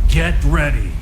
Get ready.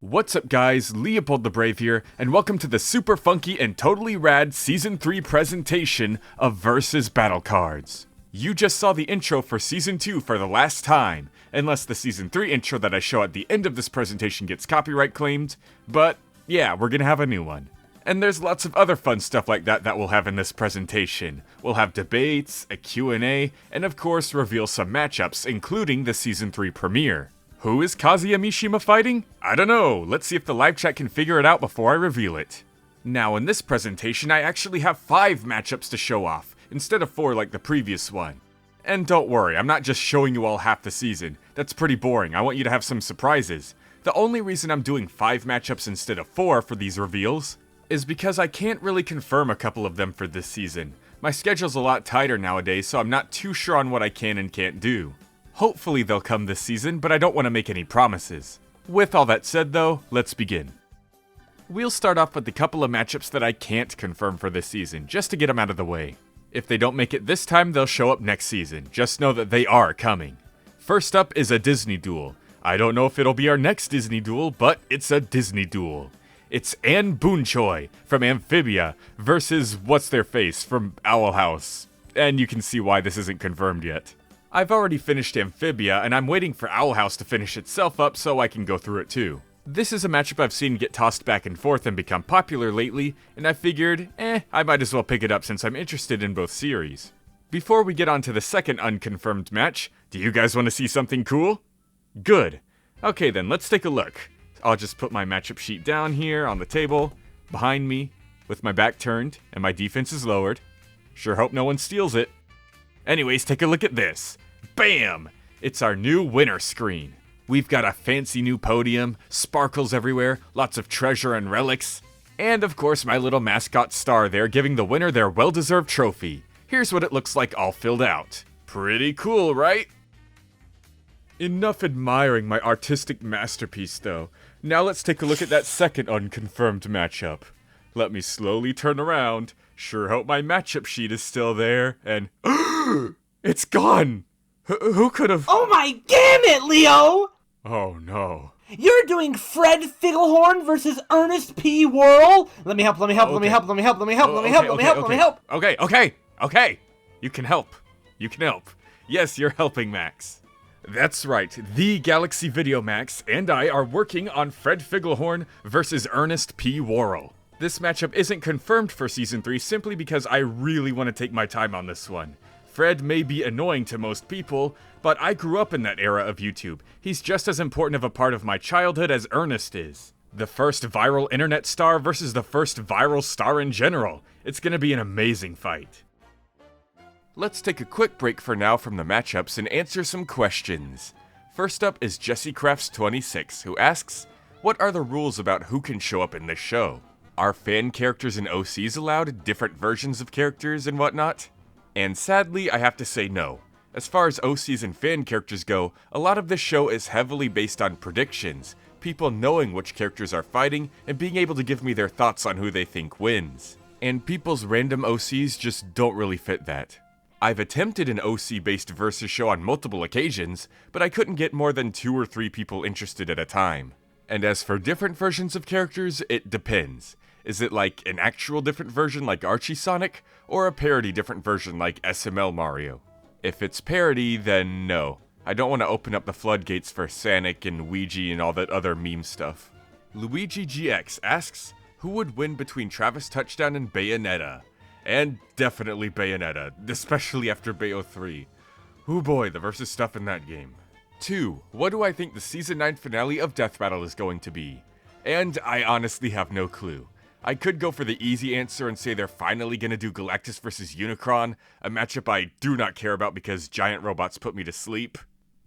What's up guys, LeopoldTheBrave here, and welcome to the super funky and totally rad Season 3 presentation of Versus Battle Cards. You just saw the intro for Season 2 for the last time, unless the Season 3 intro that I show at the end of this presentation gets copyright claimed, but yeah, we're gonna have a new one. And there's lots of other fun stuff like that we'll have in this presentation. We'll have debates, a Q&A, and of course reveal some matchups, including the Season 3 premiere. Who is Kazuya Mishima fighting? I don't know, let's see if the live chat can figure it out before I reveal it. Now in this presentation I actually have 5 matchups to show off, instead of 4 like the previous one. And don't worry, I'm not just showing you all half the season, that's pretty boring, I want you to have some surprises. The only reason I'm doing 5 matchups instead of 4 for these reveals is because I can't really confirm a couple of them for this season. My schedule's a lot tighter nowadays, so I'm not too sure on what I can and can't do. Hopefully they'll come this season, but I don't want to make any promises. With all that said though, let's begin. We'll start off with a couple of matchups that I can't confirm for this season, just to get them out of the way. If they don't make it this time, they'll show up next season, just know that they are coming. First up is a Disney duel. I don't know if it'll be our next Disney duel, but it's a Disney duel. It's Anne Boonchoi from Amphibia versus What's-Their-Face from Owl House. And you can see why this isn't confirmed yet. I've already finished Amphibia, and I'm waiting for Owl House to finish itself up so I can go through it too. This is a matchup I've seen get tossed back and forth and become popular lately, and I figured, I might as well pick it up since I'm interested in both series. Before we get on to the second unconfirmed match, do you guys want to see something cool? Good. Okay then, let's take a look. I'll just put my matchup sheet down here on the table, behind me, with my back turned, and my defense is lowered. Sure hope no one steals it. Anyways, take a look at this. Bam! It's our new winner screen. We've got a fancy new podium, sparkles everywhere, lots of treasure and relics, and of course my little mascot star there giving the winner their well-deserved trophy. Here's what it looks like all filled out. Pretty cool, right? Enough admiring my artistic masterpiece though. Now let's take a look at that second unconfirmed matchup. Let me slowly turn around. Sure hope my matchup sheet is still there, and it's gone! Who could have— Oh my damn it, Leo! Oh no. You're doing Fred Figglehorn versus Ernest P. Worrell? Let me help. Okay. You can help. Yes, you're helping, Max. That's right, the Galaxy Video Max and I are working on Fred Figglehorn versus Ernest P. Worrell. This matchup isn't confirmed for Season 3 simply because I really want to take my time on this one. Fred may be annoying to most people, but I grew up in that era of YouTube. He's just as important of a part of my childhood as Ernest is. The first viral internet star versus the first viral star in general. It's gonna be an amazing fight. Let's take a quick break for now from the matchups and answer some questions. First up is JessieCrafts26, who asks, what are the rules about who can show up in this show? Are fan characters and OCs allowed, different versions of characters and whatnot? And sadly, I have to say no. As far as OCs and fan characters go, a lot of this show is heavily based on predictions, people knowing which characters are fighting and being able to give me their thoughts on who they think wins. And people's random OCs just don't really fit that. I've attempted an OC-based versus show on multiple occasions, but I couldn't get more than 2 or 3 people interested at a time. And as for different versions of characters, it depends. Is it like an actual different version like Archie Sonic, or a parody different version like SML Mario? If it's parody, then no. I don't want to open up the floodgates for Sonic and Ouija and all that other meme stuff. Luigi GX asks, who would win between Travis Touchdown and Bayonetta? And definitely Bayonetta, especially after Bayo 3. Oh boy, the versus stuff in that game. 2. What do I think the Season 9 finale of Death Battle is going to be? And I honestly have no clue. I could go for the easy answer and say they're finally gonna do Galactus vs. Unicron, a matchup I do not care about because giant robots put me to sleep.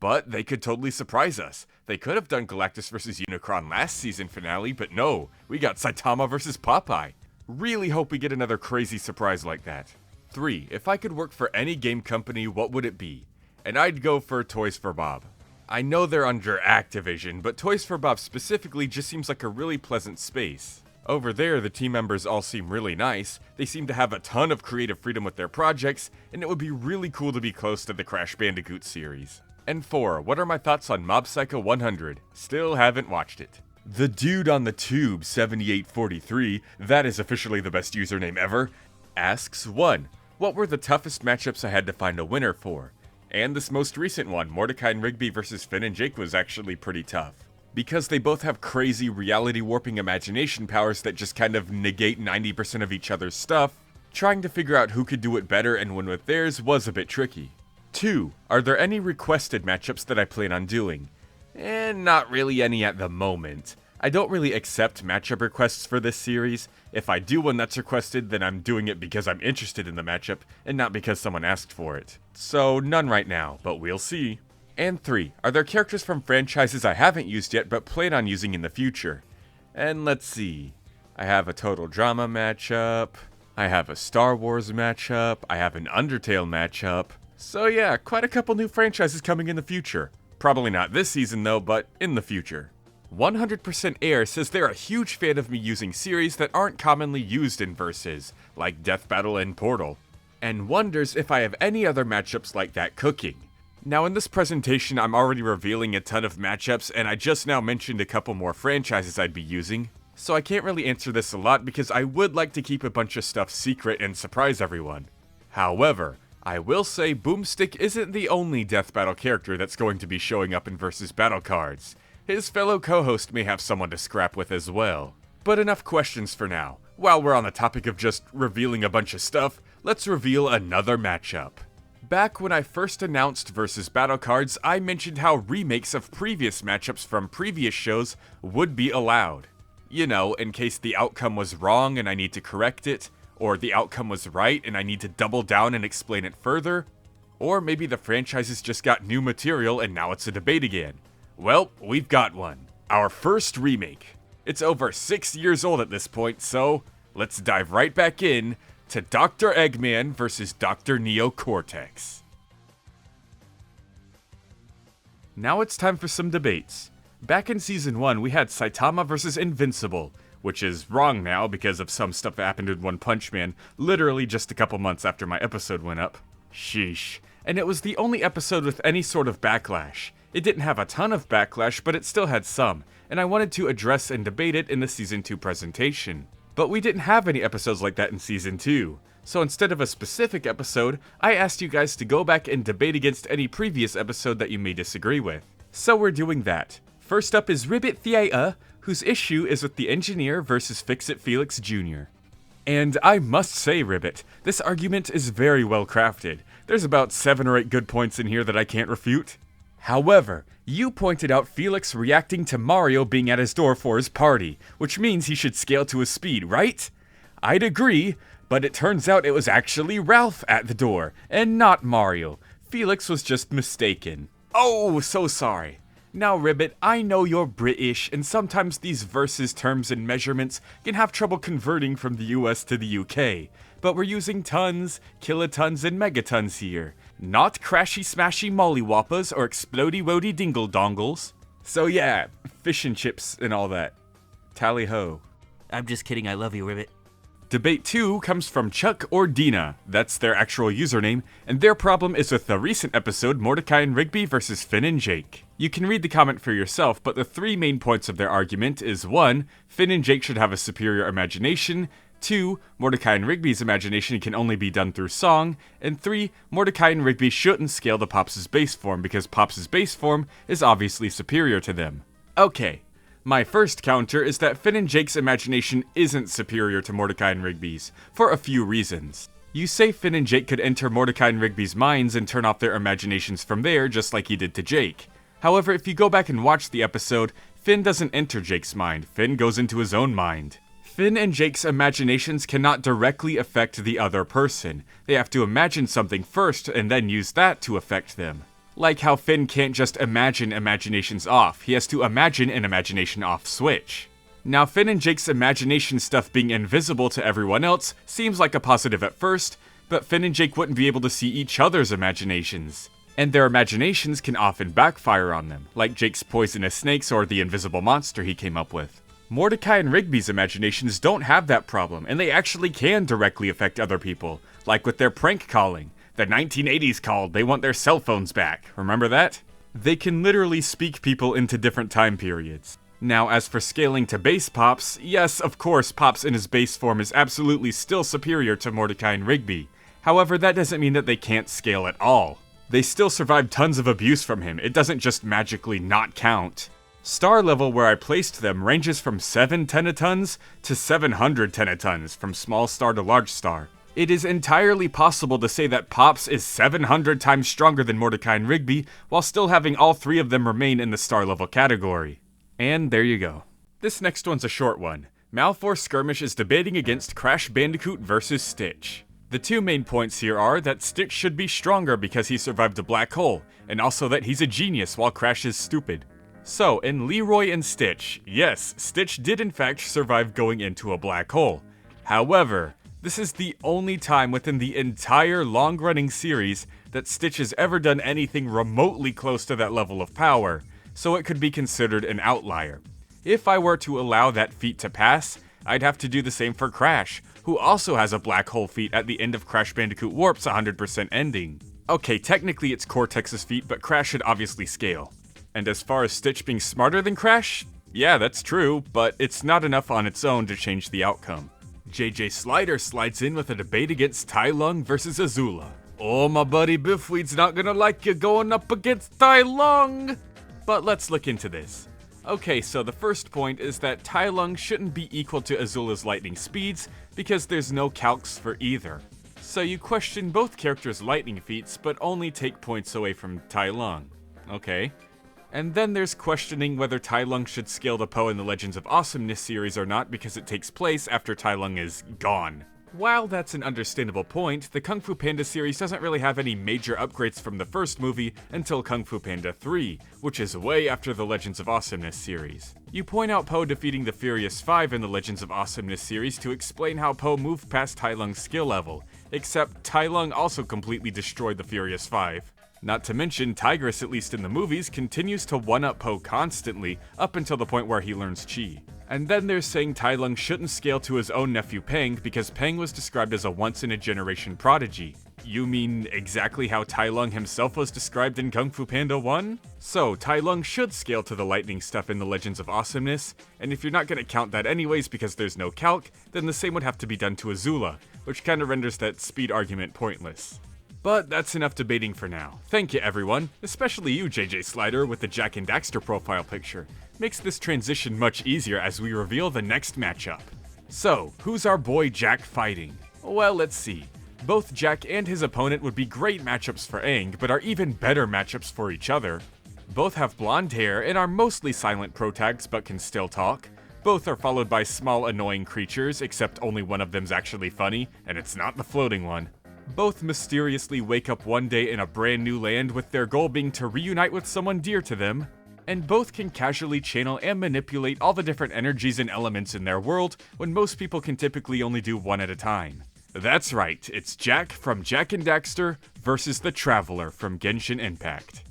But they could totally surprise us. They could have done Galactus vs. Unicron last season finale, but no, we got Saitama vs. Popeye. Really hope we get another crazy surprise like that. 3. If I could work for any game company, what would it be? And I'd go for Toys for Bob. I know they're under Activision, but Toys for Bob specifically just seems like a really pleasant space. Over there, the team members all seem really nice, they seem to have a ton of creative freedom with their projects, and it would be really cool to be close to the Crash Bandicoot series. And 4. What are my thoughts on Mob Psycho 100? Still haven't watched it. The dude on the tube, 7843, that is officially the best username ever, asks 1. What were the toughest matchups I had to find a winner for? And this most recent one, Mordecai and Rigby vs. Finn and Jake, was actually pretty tough. Because they both have crazy reality warping imagination powers that just kind of negate 90% of each other's stuff, trying to figure out who could do it better and win with theirs was a bit tricky. 2. Are there any requested matchups that I plan on doing? Not really any at the moment. I don't really accept matchup requests for this series. If I do one that's requested, then I'm doing it because I'm interested in the matchup, and not because someone asked for it. So none right now, but we'll see. And 3. Are there characters from franchises I haven't used yet but plan on using in the future? And let's see. I have a Total Drama matchup, I have a Star Wars matchup, I have an Undertale matchup. So yeah, quite a couple new franchises coming in the future. Probably not this season though, but in the future. 100% Air says they're a huge fan of me using series that aren't commonly used in Versus, like Death Battle and Portal, and wonders if I have any other matchups like that cooking. Now in this presentation I'm already revealing a ton of matchups, and I just now mentioned a couple more franchises I'd be using, so I can't really answer this a lot because I would like to keep a bunch of stuff secret and surprise everyone. However, I will say Boomstick isn't the only Death Battle character that's going to be showing up in Versus Battle Cards. His fellow co-host may have someone to scrap with as well. But enough questions for now. While we're on the topic of just revealing a bunch of stuff, let's reveal another matchup. Back when I first announced Versus Battle Cards, I mentioned how remakes of previous matchups from previous shows would be allowed. You know, in case the outcome was wrong and I need to correct it, or the outcome was right and I need to double down and explain it further, or maybe the franchises just got new material and now it's a debate again. Well, we've got one. Our first remake. It's over 6 years old at this point, so let's dive right back in to Dr. Eggman vs. Dr. Neo Cortex. Now it's time for some debates. Back in Season 1, we had Saitama vs. Invincible, which is wrong now because of some stuff that happened in One Punch Man, literally just a couple months after my episode went up. Sheesh. And it was the only episode with any sort of backlash. It didn't have a ton of backlash, but it still had some, and I wanted to address and debate it in the Season 2 presentation. But we didn't have any episodes like that in Season 2, so instead of a specific episode, I asked you guys to go back and debate against any previous episode that you may disagree with. So we're doing that. First up is Ribbit Thea, whose issue is with the engineer versus Fix-It Felix Jr. And I must say, Ribbit, this argument is very well crafted. There's about 7 or 8 good points in here that I can't refute. However, you pointed out Felix reacting to Mario being at his door for his party, which means he should scale to his speed, right? I'd agree, but it turns out it was actually Ralph at the door, and not Mario. Felix was just mistaken. Oh, so sorry. Now, Ribbit, I know you're British, and sometimes these versus terms and measurements can have trouble converting from the US to the UK, but we're using tons, kilotons, and megatons here. Not crashy smashy mollywoppas or explody wody dingle dongles. So yeah, fish and chips and all that. Tally ho. I'm just kidding, I love you, Ribbit. Debate 2 comes from Chuck or Dina, that's their actual username, and their problem is with the recent episode Mordecai and Rigby vs. Finn and Jake. You can read the comment for yourself, but the 3 main points of their argument is 1. Finn and Jake should have a superior imagination, 2. Mordecai and Rigby's imagination can only be done through song, and 3. Mordecai and Rigby shouldn't scale to Pops' base form because Pops' base form is obviously superior to them. Okay. My first counter is that Finn and Jake's imagination isn't superior to Mordecai and Rigby's, for a few reasons. You say Finn and Jake could enter Mordecai and Rigby's minds and turn off their imaginations from there, just like he did to Jake. However, if you go back and watch the episode, Finn doesn't enter Jake's mind, Finn goes into his own mind. Finn and Jake's imaginations cannot directly affect the other person. They have to imagine something first and then use that to affect them. Like how Finn can't just imagine imaginations off, he has to imagine an imagination off switch. Now Finn and Jake's imagination stuff being invisible to everyone else seems like a positive at first, but Finn and Jake wouldn't be able to see each other's imaginations. And their imaginations can often backfire on them, like Jake's poisonous snakes or the invisible monster he came up with. Mordecai and Rigby's imaginations don't have that problem, and they actually can directly affect other people, like with their prank calling. The 1980s called, they want their cell phones back, remember that? They can literally speak people into different time periods. Now, as for scaling to base Pops, yes, of course, Pops in his base form is absolutely still superior to Mordecai and Rigby. However, that doesn't mean that they can't scale at all. They still survived tons of abuse from him, it doesn't just magically not count. Star level where I placed them ranges from 7 tenatons to 700 tenatons, from small star to large star. It is entirely possible to say that Pops is 700 times stronger than Mordecai and Rigby, while still having all three of them remain in the star level category. And there you go. This next one's a short one. Malforce Skirmish is debating against Crash Bandicoot vs. Stitch. The two main points here are that Stitch should be stronger because he survived a black hole, and also that he's a genius while Crash is stupid. So, in Leroy and Stitch, yes, Stitch did in fact survive going into a black hole. However, this is the only time within the entire long-running series that Stitch has ever done anything remotely close to that level of power, so it could be considered an outlier. If I were to allow that feat to pass, I'd have to do the same for Crash, who also has a black hole feat at the end of Crash Bandicoot Warp's 100% ending. Okay, technically it's Cortex's feat, but Crash should obviously scale. And as far as Stitch being smarter than Crash, yeah, that's true, but it's not enough on its own to change the outcome. JJ Slider slides in with a debate against Tai Lung versus Azula. Oh, my buddy Biffweed's not gonna like you going up against Tai Lung! But let's look into this. Okay, so the first point is that Tai Lung shouldn't be equal to Azula's lightning speeds because there's no calcs for either. So you question both characters' lightning feats, but only take points away from Tai Lung. Okay. And then there's questioning whether Tai Lung should scale to Poe in the Legends of Awesomeness series or not because it takes place after Tai Lung is gone. While that's an understandable point, the Kung Fu Panda series doesn't really have any major upgrades from the first movie until Kung Fu Panda 3, which is way after the Legends of Awesomeness series. You point out Poe defeating the Furious 5 in the Legends of Awesomeness series to explain how Poe moved past Tai Lung's skill level, except Tai Lung also completely destroyed the Furious 5. Not to mention, Tigress, at least in the movies, continues to one-up Poe constantly, up until the point where he learns Chi. And then there's saying Tai Lung shouldn't scale to his own nephew Peng because Peng was described as a once-in-a-generation prodigy. You mean exactly how Tai Lung himself was described in Kung Fu Panda 1? So, Tai Lung should scale to the lightning stuff in the Legends of Awesomeness, and if you're not gonna count that anyways because there's no calc, then the same would have to be done to Azula, which kinda renders that speed argument pointless. But that's enough debating for now. Thank you everyone, especially you JJ Slider with the Jak and Daxter profile picture. Makes this transition much easier as we reveal the next matchup. So, who's our boy Jak fighting? Well, let's see. Both Jak and his opponent would be great matchups for Aang, but are even better matchups for each other. Both have blonde hair and are mostly silent protags but can still talk. Both are followed by small annoying creatures, except only one of them's actually funny, and it's not the floating one. Both mysteriously wake up one day in a brand new land with their goal being to reunite with someone dear to them, and both can casually channel and manipulate all the different energies and elements in their world when most people can typically only do one at a time. That's right, it's Jak from Jak and Daxter versus the Traveler from Genshin Impact.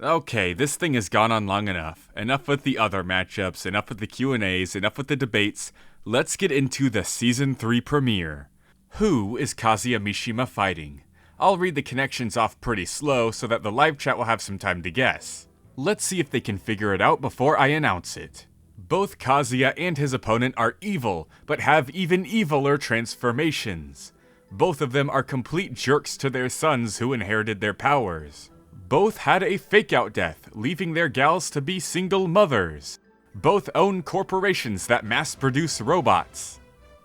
Okay, this thing has gone on long enough. Enough with the other matchups, enough with the Q&As, enough with the debates. Let's get into the Season 3 premiere. Who is Kazuya Mishima fighting? I'll read the connections off pretty slow so that the live chat will have some time to guess. Let's see if they can figure it out before I announce it. Both Kazuya and his opponent are evil, but have even eviler transformations. Both of them are complete jerks to their sons who inherited their powers. Both had a fake-out death, leaving their gals to be single mothers. Both own corporations that mass-produce robots.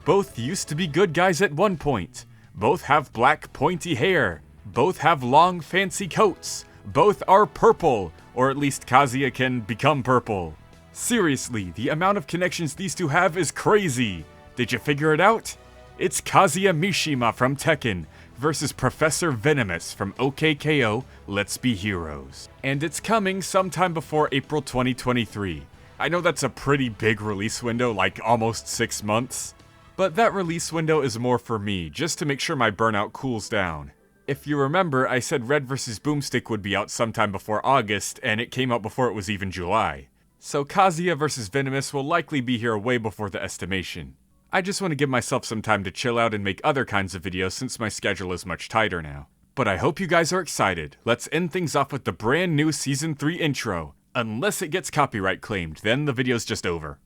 Both used to be good guys at one point. Both have black pointy hair. Both have long fancy coats. Both are purple, or at least Kazuya can become purple. Seriously, the amount of connections these two have is crazy. Did you figure it out? It's Kazuya Mishima from Tekken, versus Professor Venomous from OKKO Let's Be Heroes. And it's coming sometime before April 2023. I know that's a pretty big release window, like almost 6 months. But that release window is more for me, just to make sure my burnout cools down. If you remember, I said Red vs. Boomstick would be out sometime before August, and it came out before it was even July. So Kazuya vs. Venomous will likely be here way before the estimation. I just want to give myself some time to chill out and make other kinds of videos since my schedule is much tighter now. But I hope you guys are excited. Let's end things off with the brand new Season 3 intro. Unless it gets copyright claimed, then the video's just over.